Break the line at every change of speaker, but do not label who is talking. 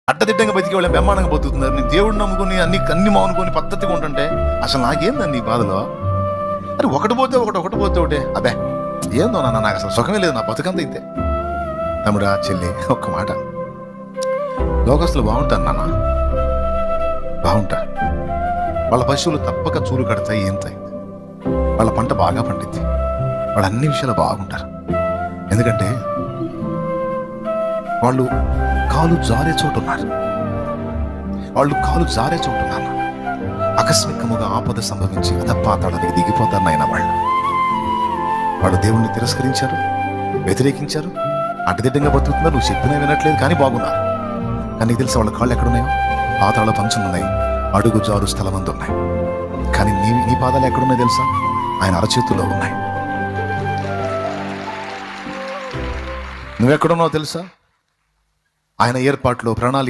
అడ్డదిడ్డంగా బతికే వాళ్ళు బ్రహ్మాండంగా బతుకుతున్నారు. నీ దేవుడిని నమ్ముకుని అన్ని మానుకొని పద్ధతిగా ఉంటుంటే అసలు నాకేందండి ఈ బాధలో? అరే ఒకటి పోతే ఒకటే అబ్బే ఏందో నాన్న, నాకు అసలు సుఖమే లేదు, నా బతుకంతా ఇంతే. తమ్ముడా చెల్లి, ఒక్క మాట, లోకస్తులు బాగుంటారు నాన్న, బాగుంటారు. వాళ్ళ పశువులు తప్పక చూలు కడతాయి, ఏంతాయి, వాళ్ళ పంట బాగా పండిద్ది, వాళ్ళు అన్ని విషయాలు బాగుంటారు. ఎందుకంటే వాళ్ళు కాలు జారే చోటున్నారు, ఆకస్మికముగా ఆపద సంభవించి అధపాతాళానికి దిగిపోతారు నాయన. వాళ్ళు దేవుణ్ణి తిరస్కరించారు, వ్యతిరేకించారు, అడ్డదిడ్డంగా బతుకుతున్నారు. నువ్వు చెప్పినా వినట్లేదు, కానీ బాగున్నారు. కానీ తెలుసా వాళ్ళ కాళ్ళు ఎక్కడున్నాయో? పాతాళ పంచులున్నాయి, అడుగు జారు స్థలమందు ఉన్నాయి. కానీ నీ పాదాలు ఎక్కడున్నాయి తెలుసా? ఆయన అరచేతుల్లో ఉన్నాయి. నువ్వెక్కడున్నావు తెలుసా? ఆయన ఏర్పాట్లో ప్రణాళిక